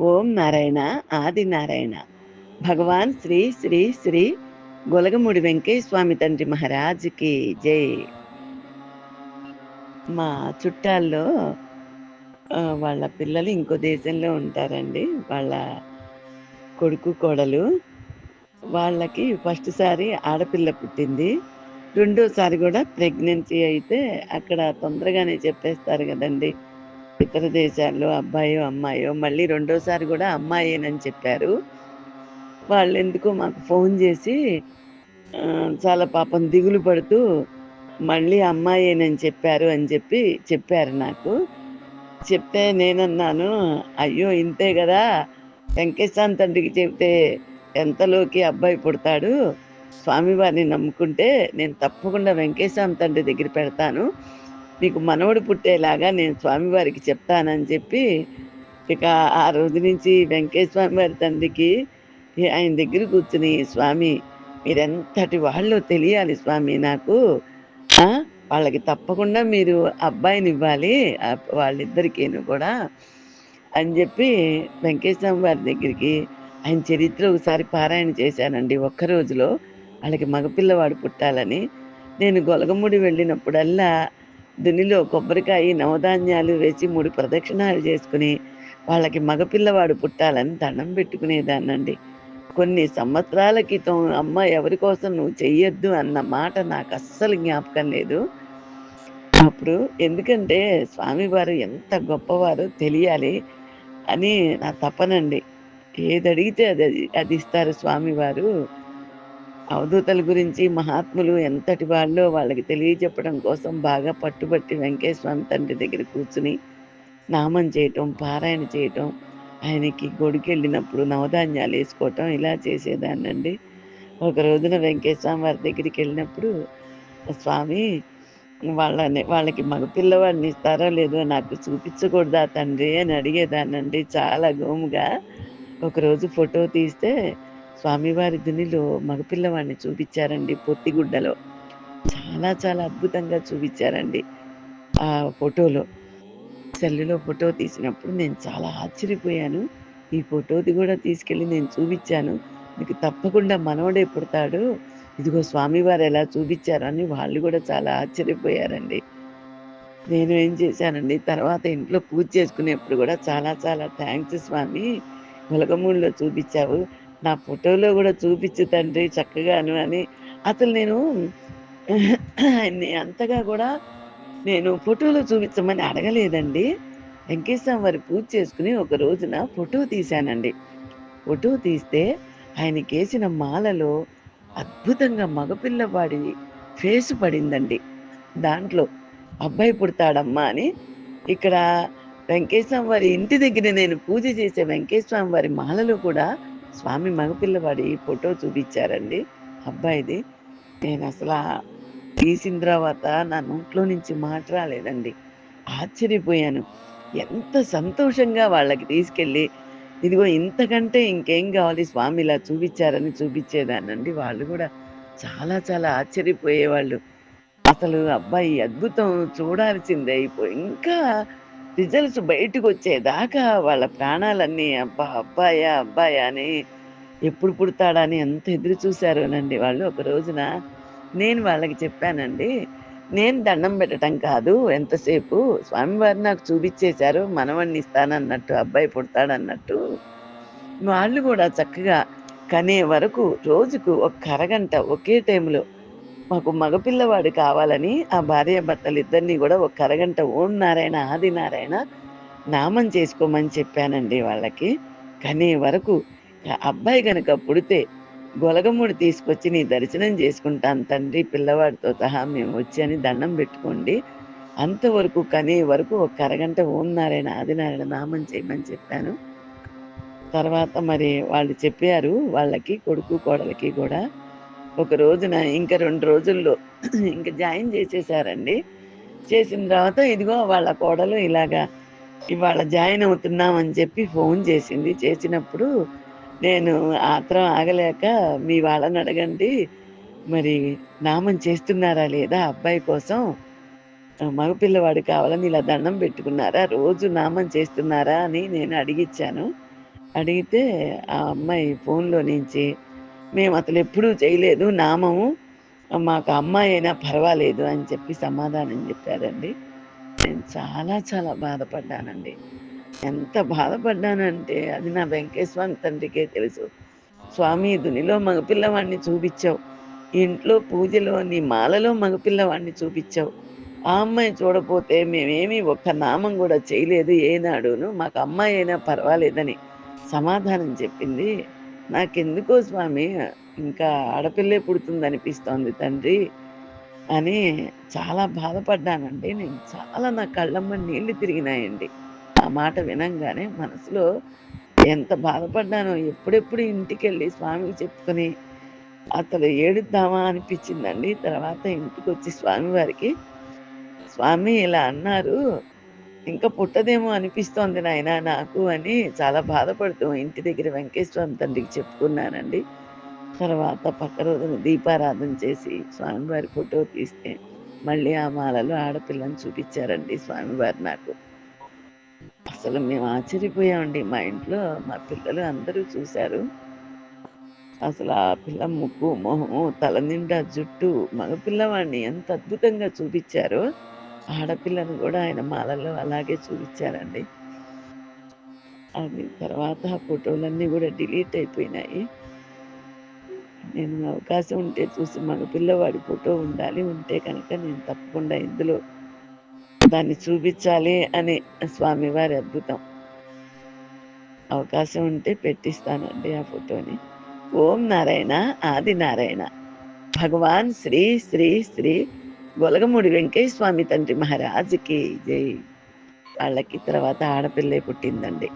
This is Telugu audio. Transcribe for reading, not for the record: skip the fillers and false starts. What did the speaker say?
ఓం నారాయణ ఆది నారాయణ. భగవాన్ శ్రీ శ్రీ శ్రీ గొలగముడి వెంకయ్య స్వామి తండ్రి మహారాజుకి జై. మా చుట్టాల్లో వాళ్ళ పిల్లలు ఇంకో దేశంలో ఉంటారండి. వాళ్ళ కొడుకు కోడలు. వాళ్ళకి ఫస్ట్ సారి ఆడపిల్ల పుట్టింది. రెండోసారి కూడా ప్రెగ్నెన్సీ అయితే అక్కడ తొందరగానే చెప్పేస్తారు కదండి. ఇతర దేశాల్లో అబ్బాయో అమ్మాయో మళ్ళీ రెండోసారి కూడా అమ్మాయేనని చెప్పారు. వాళ్ళెందుకో మాకు ఫోన్ చేసి చాలా పాపం దిగులు పడుతూ మళ్ళీ అమ్మాయేనని చెప్పారు అని చెప్పారు నాకు. చెప్తే నేనన్నాను, అయ్యో ఇంతే కదా, వెంకటేశ్వర తండ్రికి చెబితే ఎంతలోకి అబ్బాయి పుడతాడు, స్వామివారిని నమ్ముకుంటే నేను తప్పకుండా వెంకటేశ్వర తండ్రి దగ్గర పెడతాను, మీకు మనవడు పుట్టేలాగా నేను స్వామివారికి చెప్తానని చెప్పి ఇక ఆ రోజు నుంచి వెంకటేశ్వర వారి తండ్రికి ఆయన దగ్గర కూర్చుని, స్వామి మీరెంతటి వాళ్ళో తెలియాలి స్వామి నాకు, ఆ! వాళ్ళకి తప్పకుండా మీరు అబ్బాయినివ్వాలి. వాళ్ళిద్దరికీను కూడా అని జెప్పి వెంకటేశ్వర వారి దగ్గరికి ఆయన చరిత్ర ఒకసారి పారాయణ చేశానండి ఒక్క రోజులో. వాళ్ళకి మగపిల్లవాడు పుట్టాలని. నేను గొలగముడి వెళ్ళినప్పుడల్లా దునిలో కొబ్బరికాయ, నవధాన్యాలు వేసి 3 ప్రదక్షిణాలు చేసుకొని వాళ్ళకి మగపిల్లవాడు పుట్టాలని దండం పెట్టుకునేదాన్నండి. కొన్ని సంవత్సరాల క్రితం అమ్మ ఎవరి కోసం నువ్వు చెయ్యొద్దు అన్న మాట నాకస్సలు జ్ఞాపకం లేదు. అప్పుడు ఎందుకంటే స్వామివారు ఎంత గొప్పవారో తెలియాలి అని నా తపనండి. ఏదడిగితే అది ఇస్తారు స్వామివారు. అవధూతల గురించి మహాత్ములు ఎంతటి వాళ్ళో వాళ్ళకి తెలియజెప్పడం కోసం బాగా పట్టుబట్టి వెంకటేశ్వర స్వామి తండ్రి దగ్గర కూర్చుని నామం చేయటం, పారాయణ చేయటం, ఆయనకి గుడికెళ్ళినప్పుడు నవధాన్యాలు వేసుకోవటం ఇలా చేసేదాన్నండి. ఒక రోజున వెంకటేశ్వర స్వామి వారి దగ్గరికెళ్ళినప్పుడు, స్వామి వాళ్ళకి మగపిల్లవాడిని ఇస్తారో లేదో నాకు చూపించకూడదా తండ్రి అని అడిగేదాన్నండి చాలా గోముగా. ఒకరోజు ఫోటో తీస్తే స్వామివారి దునిలో మగపిల్లవాడిని చూపించారండి పొత్తిగుడ్డలో. చాలా చాలా అద్భుతంగా చూపించారండి ఆ ఫోటోలో. సెల్లులో ఫోటో తీసినప్పుడు నేను చాలా ఆశ్చర్యపోయాను. ఈ ఫోటోది కూడా తీసుకెళ్ళి నేను చూపించాను. మీకు తప్పకుండా మనవడే పుడతాడు, ఇదిగో స్వామివారు ఎలా చూపించారు అని వాళ్ళు కూడా చాలా ఆశ్చర్యపోయారండి. నేను ఏం చేశానండి, తర్వాత ఇంట్లో పూజ చేసుకునేప్పుడు కూడా చాలా చాలా థ్యాంక్స్ స్వామి, వెలగమూడిలో చూపించావు, నా ఫోటోలో కూడా చూపించు తండ్రి చక్కగాను అని. అసలు నేను ఆయన్ని అంతగా కూడా నేను ఫోటోలో చూపించమని అడగలేదండి. వెంకటేశ్వర వారి పూజ చేసుకుని ఒక రోజున ఫోటో తీశానండి. ఫోటో తీస్తే ఆయనకేసిన మాలలో అద్భుతంగా మగపిల్లవాడి ఫేసు పడిందండి. దాంట్లో అబ్బాయి పుడతాడమ్మా అని. ఇక్కడ వెంకటేశ్వర వారి ఇంటి దగ్గర నేను పూజ చేసే వెంకటేశ్వర వారి మాలలో కూడా స్వామి మగపిల్లవాడి ఫోటో చూపించారండి అబ్బాయిది. నేనసలా తీసిన తర్వాత నా నోట్లో నుంచి మాట రాలేదండి. ఆశ్చర్యపోయాను. ఎంత సంతోషంగా వాళ్ళకి తీసుకెళ్ళి, ఇదిగో ఇంతకంటే ఇంకేం గావాలి స్వామి ఇలా చూపిచ్చారని చూపిచ్చేదాన్నండి. వాళ్ళు గూడా చాలా చాలా ఆశ్చర్యపోయేవాళ్ళు. అసలు అబ్బాయి అద్భుతం చూడాల్సిందే. ఇంకా రిజల్ట్స్ బయటకొచ్చేదాకా వాళ్ళ ప్రాణాలన్నీ అబ్బా! అబ్బాయా? అబ్బాయా? అని ఎప్పుడు పుడతాడా అని ఎంత ఎదురు చూసారోనండి వాళ్ళు. ఒక రోజున నేను వాళ్ళకి చెప్పానండి, నేను దండం పెట్టటం కాదు ఎంతసేపు, స్వామివారు నాకు చూపిచ్చేశారు మనవడిని ఇస్తానన్నట్టు, అబ్బాయి పుడతాడన్నట్టు. వాళ్ళు గూడా చక్కగా కనే వరకు రోజుకు ఒక్క అరగంట ఒకే టైంలో మాకు మగపిల్లవాడు కావాలని ఆ భార్యాభర్తలిద్దరిని గూడా ఒక్క అరగంట ఓం నారాయణ, ఆది నారాయణ నామం చేసుకోమని చెప్పానండి వాళ్ళకి. కనే వరకు అబ్బాయి గనక పుడితే గొలగముడి తీసుకొచ్చి నీ దర్శనం చేసుకుంటాను తండ్రి పిల్లవాడితో సహా మేము వచ్చి అని దండం పెట్టుకోండి. అంతవరకు కనే వరకు ఒక అరగంట ఓం నారాయణ, ఆదినారాయణ నామం చేయమని చెప్పాను. తర్వాత మరి వాళ్ళు చెప్పారు వాళ్ళకి, కొడుకు కోడలికి గూడా. ఒక రోజున ఇంక 2 రోజుల్లో ఇంక జాయిన్ చేసేసారండి. చేసిన తర్వాత ఇదిగో వాళ్ళ కోడలు ఇలాగా ఇవాళ జాయిన్ అవుతున్నాం అని చెప్పి ఫోన్ చేసింది. చేసినప్పుడు నేను ఆత్రం ఆగలేక మీ వాళ్ళని అడగండి, మరి నామం చేస్తున్నారా లేదా అబ్బాయి కోసం? మగపిల్లవాడు కావాలని ఇలా దండం పెట్టుకున్నారా? రోజు నామం చేస్తున్నారా అని నేను అడిగిచ్చాను. అడిగితే ఆ అమ్మాయి ఫోన్‌లో నుంచి మేము అసలు ఎప్పుడూ చేయలేదు నామము. మాకు అమ్మాయి అయినా పర్వాలేదు అని చెప్పి సమాధానం చెప్పారండి. నేను చాలా చాలా బాధపడ్డానండి. ఎంత బాధపడ్డానంటే అది నా వెంకటేశ్వర తండ్రికే తెలుసు. స్వామి దునిలో మగపిల్లవాడిని చూపిచ్చావు. ఇంట్లో పూజలో నీ మాలలో మగపిల్లవాడిని చూపిచ్చావు. ఆ అమ్మాయి చూడపోతే మేమేమి ఒక్క నామం గూడా చేయలేదు ఏనాడును. మాకు అమ్మాయి అయినా పర్వాలేదని సమాధానం చెప్పింది. నాకెందుకో స్వామి ఇంకా ఆడపిల్లే పుడుతుందనిపిస్తోంది తండ్రి అని చాలా బాధపడ్డానండి. నేను చాలా నా కళ్ళమ్మట నీళ్లు తిరిగినాయండి. ఆ మాట వినంగానే మనసులో ఎంత బాధపడ్డానో ఎప్పుడెప్పుడు ఇంటికెళ్ళి స్వామికి చెప్పుకొని అసలు ఏడుద్దామా అనిపించిందండి. తర్వాత ఇంటికొచ్చి స్వామివారికి, "స్వామి ఇలా అన్నారు. ఇంకా పుట్టదేమో అనిపిస్తోంది నాయనా నాకు" అని చాలా బాధపడుతూ ఇంటి దగ్గర వెంకటేశ్వర తండ్రికి చెప్పుకున్నానండి. తర్వాత పక్క రోజున దీపారాధన చేసి స్వామివారి ఫోటో తీస్తే, మళ్ళీ ఆ మాలలో ఆడపిల్లని చూపిచ్చారండి స్వామివారు నాకు. అసలు మేము ఆశ్చర్యపోయామండి. మా ఇంట్లో మా పిల్లలు అందరూ చూసారు. అసలు ఆ పిల్ల ముక్కు, మొహము, తల నిండా జుట్టు, మగపిల్లవాడిని ఎంత అద్భుతంగా చూపిచ్చారో, ఆడపిల్లని గూడా ఆయన మాలల్లో అలాగే చూపిచ్చారండి. అది తర్వాత ఆ ఫోటోలన్నీ గూడా డిలీట్ అయిపోయినాయి. నేను అవకాశం ఉంటే చూసి మగపిల్లవాడి ఫోటో ఉండాలి. ఉంటే కనుక నేను తప్పకుండా ఇందులో దాన్ని చూపిచ్చాలి అని స్వామివారి అద్భుతం. అవకాశం ఉంటే పెట్టిస్తానండి ఆ ఫోటోని. ఓం నారాయణ, ఆది నారాయణ. భగవాన్ శ్రీ శ్రీ శ్రీ గొలగమూడి వెంకయ్య స్వామి తండ్రి మహారాజుకి జై. వాళ్ళకి తర్వాత ఆడపిల్లే పుట్టిందండి.